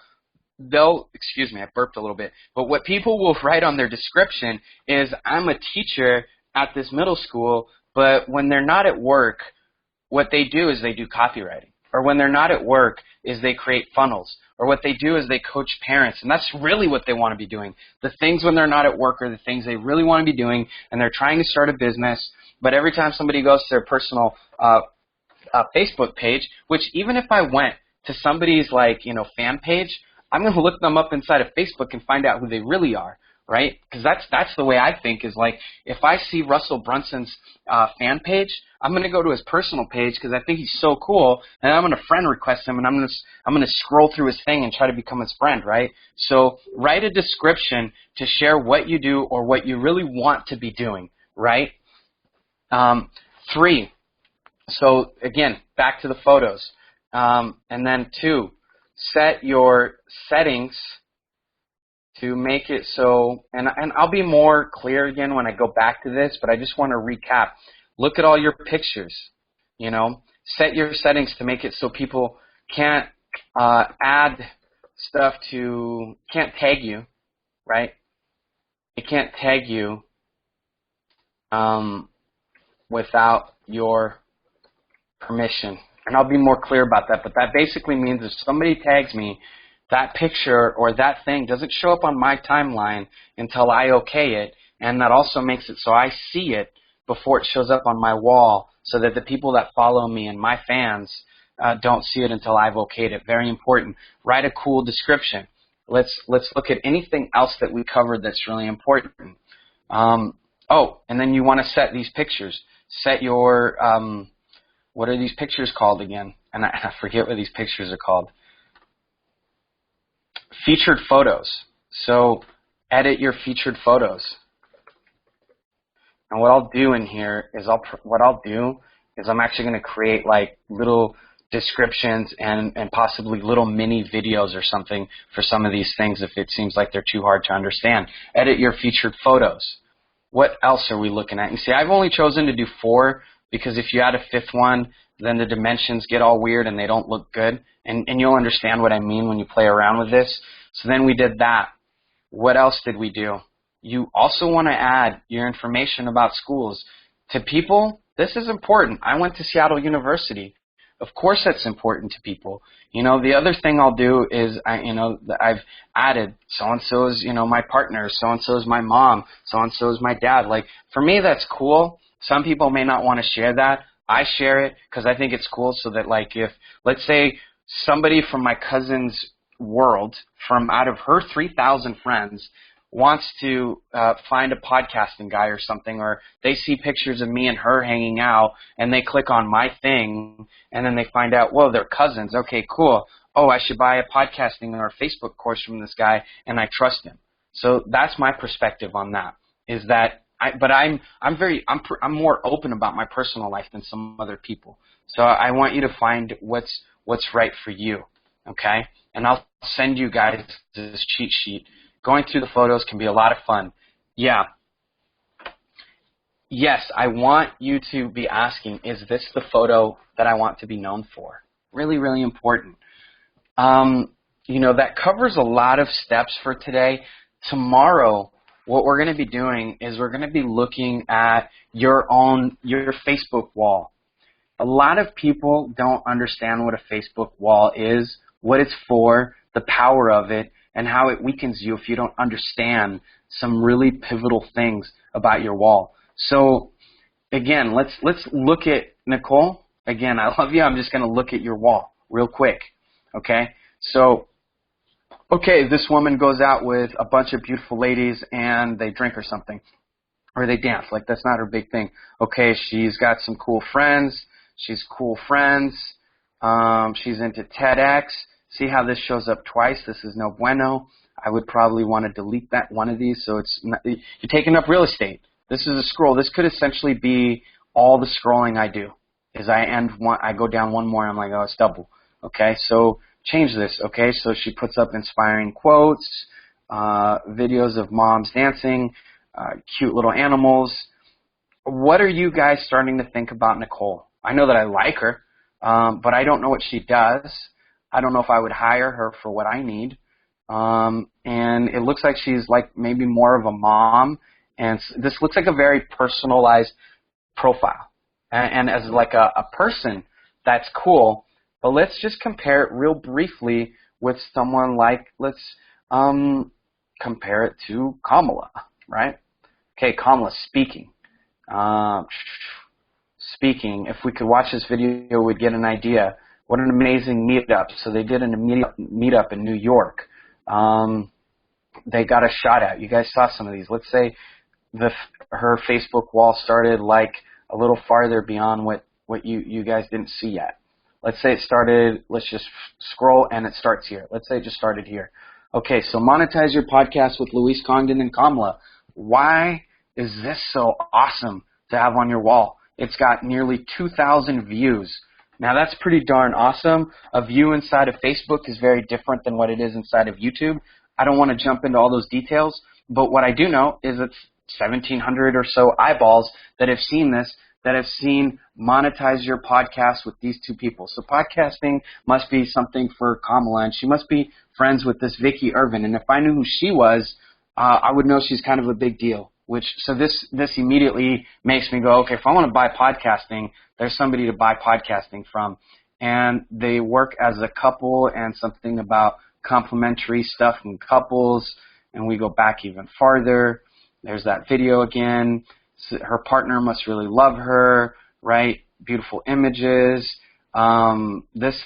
Speaker 1: excuse me, I burped a little bit, but what people will write on their description is, I'm a teacher at this middle school, but when they're not at work, what they do is they do copywriting. Or when they're not at work is they create funnels. Or what they do is they coach parents. And that's really what they want to be doing. The things when they're not at work are the things they really want to be doing, and they're trying to start a business. But every time somebody goes to their personal Facebook page, which even if I went to somebody's like, fan page, I'm going to look them up inside of Facebook and find out who they really are, right? Because that's the way I think, is like, if I see Russell Brunson's fan page, I'm going to go to his personal page because I think he's so cool, and I'm going to friend request him, and I'm going to scroll through his thing and try to become his friend, right? So write a description to share what you do or what you really want to be doing, right? 3, so again, back to the photos. And then 2, set your settings to make it so, and I'll be more clear again when I go back to this, but I just want to recap. Look at all your pictures, set your settings to make it so people can't add stuff can't tag you, right? They can't tag you without your permission. And I'll be more clear about that, but that basically means if somebody tags me, that picture or that thing doesn't show up on my timeline until I okay it, and that also makes it so I see it before it shows up on my wall, so that the people that follow me and my fans don't see it until I've okayed it. Very important. Write a cool description. Let's look at anything else that we covered that's really important. And then you want to set these pictures. Set your what are these pictures called again? And I forget what these pictures are called. Featured photos. So edit your featured photos. And what I'll do in here is I'm actually going to create like little descriptions and possibly little mini videos or something for some of these things if it seems like they're too hard to understand. Edit your featured photos. What else are we looking at? You see, I've only chosen to do 4 because if you add a 5th one, then the dimensions get all weird and they don't look good. And you'll understand what I mean when you play around with this. So then we did that. What else did we do? You also want to add your information about schools. To people, this is important. I went to Seattle University. Of course that's important to people. The other thing I'll do is, I've added so-and-so is, my partner, so-and-so is my mom, so-and-so is my dad. Like, for me, that's cool. Some people may not want to share that. I share it because I think it's cool so that, like, if, let's say, somebody from my cousin's world, from out of her 3,000 friends, wants to find a podcasting guy or something, or they see pictures of me and her hanging out, and they click on my thing, and then they find out, whoa, they're cousins. Okay, cool. Oh, I should buy a podcasting or a Facebook course from this guy, and I trust him. So that's my perspective on that. Is that I'm more open about my personal life than some other people. So I want you to find what's right for you. Okay, and I'll send you guys this cheat sheet. Going through the photos can be a lot of fun. Yeah. Yes, I want you to be asking, is this the photo that I want to be known for? Really, really important. That covers a lot of steps for today. Tomorrow, what we're going to be doing is we're going to be looking at your Facebook wall. A lot of people don't understand what a Facebook wall is, what it's for, the power of it, and how it weakens you if you don't understand some really pivotal things about your wall. So, again, let's look at Nicole. Again, I love you. I'm just going to look at your wall real quick. Okay? So, okay, this woman goes out with a bunch of beautiful ladies and they drink or something. Or they dance. Like, that's not her big thing. Okay, she's got some cool friends. She's cool friends. She's into TEDx. See how this shows up twice? This is no bueno. I would probably want to delete that one of these. So it's not, you're taking up real estate. This is a scroll. This could essentially be all the scrolling I do. Is I go down one more and I'm like, oh, it's double. Okay, so change this. Okay, so she puts up inspiring quotes, videos of moms dancing, cute little animals. What are you guys starting to think about Nicole? I know that I like her, but I don't know what she does. I don't know if I would hire her for what I need. And it looks like she's like maybe more of a mom. And this looks like a very personalized profile. And as like a person, that's cool. But let's just compare it real briefly with someone like, let's compare it to Kamala, right? Okay, Kamala speaking. speaking. If we could watch this video, we'd get an idea. What an amazing meetup. So they did an immediate meetup in New York. They got a shot at. You guys saw some of these. Let's say her Facebook wall started like a little farther beyond what you guys didn't see yet. Let's say it started, let's just scroll and it starts here. Let's say it just started here. Okay, so monetize your podcast with Luis Congdon and Kamala. Why is this so awesome to have on your wall? It's got nearly 2,000 views. Now that's pretty darn awesome. A view inside of Facebook is very different than what it is inside of YouTube. I don't want to jump into all those details, but what I do know is it's 1,700 or so eyeballs that have seen this, that have seen monetize your podcast with these two people. So podcasting must be something for Kamala, and she must be friends with this Vicky Irvin. And if I knew who she was, I would know she's kind of a big deal. So this immediately makes me go, okay, if I want to buy podcasting, there's somebody to buy podcasting from. And they work as a couple and something about complementary stuff in couples. And we go back even farther. There's that video again. So her partner must really love her, right? Beautiful images. The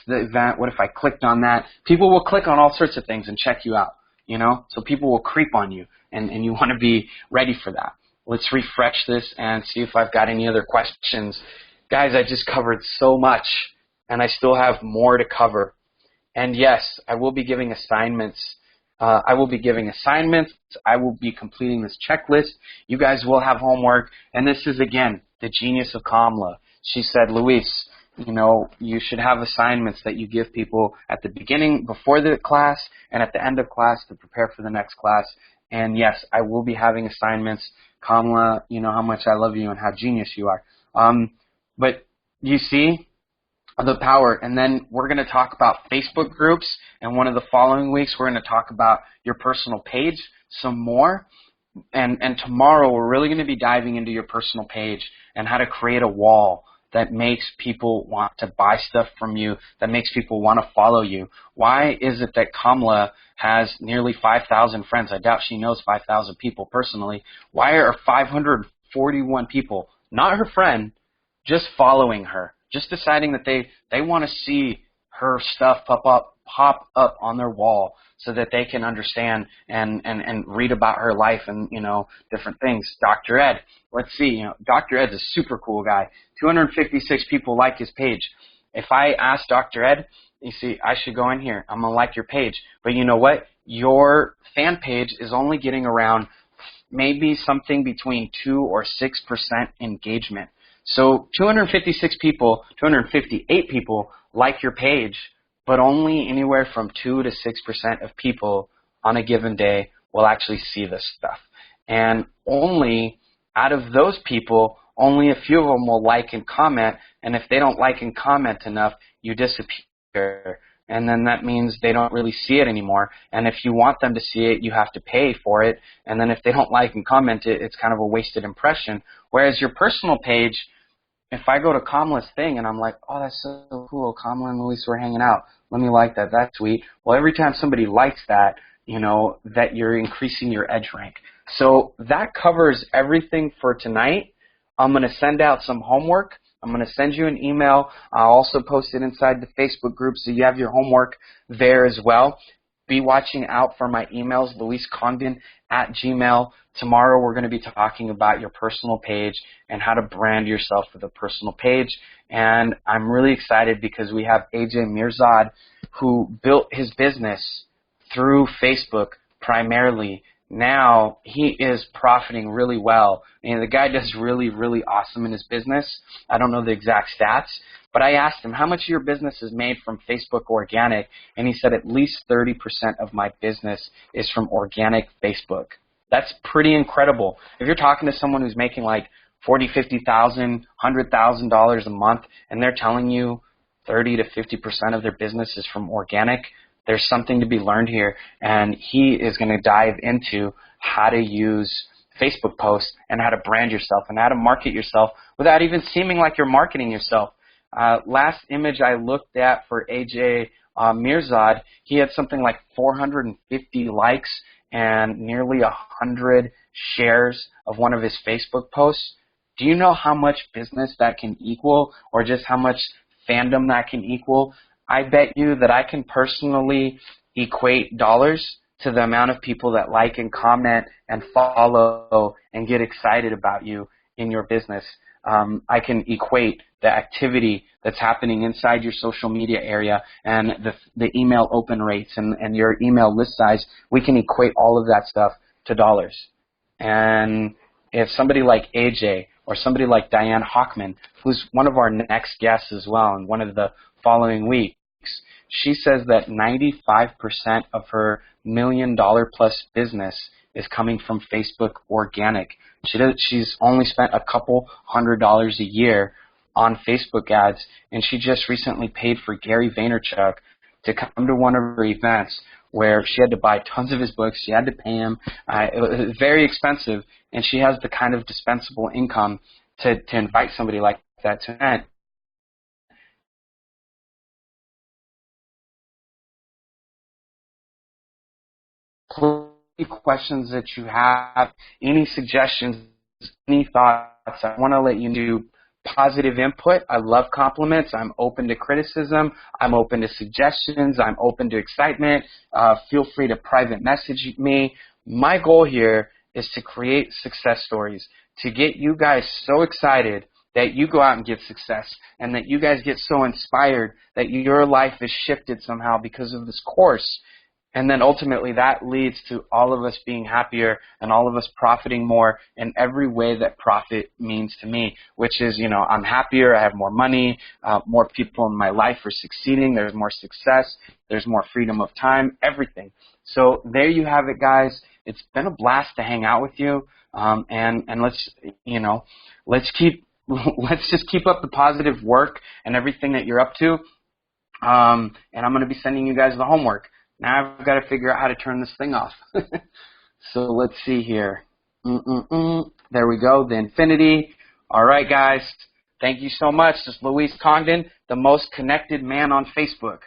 Speaker 1: event, what if I clicked on that? People will click on all sorts of things and check you out, you know? So people will creep on you, and you want to be ready for that. Let's refresh this and see if I've got any other questions. Guys, I just covered so much, and I still have more to cover. And yes, I will be giving assignments. I will be completing this checklist. You guys will have homework. And this is, again, the genius of Kamala. She said, Luis, you know, you should have assignments that you give people at the beginning, before the class, and at the end of class to prepare for the next class. And yes, I will be having assignments. Kamala, you know how much I love you and how genius you are. But you see the power. And then we're going to talk about Facebook groups. And one of the following weeks, we're going to talk about your personal page some more. And tomorrow, we're really going to be diving into your personal page and how to create a wall that makes people want to buy stuff from you, that makes people want to follow you. Why is it that Kamala has nearly 5,000 friends? I doubt she knows 5,000 people personally. Why are 541 people, not her friend, just following her, just deciding that they want to see her stuff pop up on their wall so that they can understand and read about her life and, you know, different things. Dr. Ed, let's see, you know, Dr. Ed's a super cool guy. 256 people like his page. If I ask Dr. Ed, you see, I should go in here, I'm going to like your page. But you know what? Your fan page is only getting around maybe something between 2 or 6% engagement. So 256 people, 258 people like your page, but only anywhere from 2 to 6% of people on a given day will actually see this stuff. And only out of those people, only a few of them will like and comment, and if they don't like and comment enough, you disappear. And then that means they don't really see it anymore. And if you want them to see it, you have to pay for it. And then if they don't like and comment it, it's kind of a wasted impression. Whereas your personal page, if I go to Kamala's thing and I'm like, oh, that's so cool, Kamala and Luis were hanging out, let me like that, that's sweet. Well, every time somebody likes that, you know, that you're increasing your edge rank. So that covers everything for tonight. I'm going to send out some homework. I'm going to send you an email. I'll also post it inside the Facebook group so you have your homework there as well. Be watching out for my emails, luiscongdon@gmail.com. Tomorrow we're going to be talking about your personal page and how to brand yourself with a personal page. And I'm really excited because we have AJ Mirzad, who built his business through Facebook primarily. Now he is profiting really well. And the guy does really, really awesome in his business. I don't know the exact stats, but I asked him, how much of your business is made from Facebook organic? And he said at least 30% of my business is from organic Facebook. That's pretty incredible. If you're talking to someone who's making like $40,000, $50,000, $100,000 a month, and they're telling you 30 to 50% of their business is from organic, there's something to be learned here. And he is going to dive into how to use Facebook posts and how to brand yourself and how to market yourself without even seeming like you're marketing yourself. Last image I looked at for AJ Mirzad, he had something like 450 likes and nearly 100 shares of one of his Facebook posts. Do you know how much business that can equal, or just how much fandom that can equal? I bet you that I can personally equate dollars to the amount of people that like and comment and follow and get excited about you in your business. I can equate the activity that's happening inside your social media area and the email open rates and your email list size. We can equate all of that stuff to dollars. And if somebody like AJ or somebody like Diane Hockman, who's one of our next guests as well in one of the following weeks, she says that 95% of her $1 million plus business is coming from Facebook organic. She's only spent a couple $100s a year on Facebook ads, and she just recently paid for Gary Vaynerchuk to come to one of her events where she had to buy tons of his books. She had to pay him. It was very expensive, and she has the kind of dispensable income to invite somebody like that to an event. Any questions that you have, any suggestions, any thoughts, I want to let you do positive input. I love compliments. I'm open to criticism. I'm open to suggestions. I'm open to excitement. Feel free to private message me. My goal here is to create success stories, to get you guys so excited that you go out and get success, and that you guys get so inspired that your life is shifted somehow because of this course. And then ultimately that leads to all of us being happier and all of us profiting more in every way that profit means to me, which is, I'm happier, I have more money, more people in my life are succeeding, there's more success, there's more freedom of time, everything. So there you have it, guys. It's been a blast to hang out with you, and let's just keep up the positive work and everything that you're up to, and I'm going to be sending you guys the homework. Now I've got to figure out how to turn this thing off. So let's see here. There we go, the infinity. All right, guys. Thank you so much. This is Luis Congdon, the most connected man on Facebook.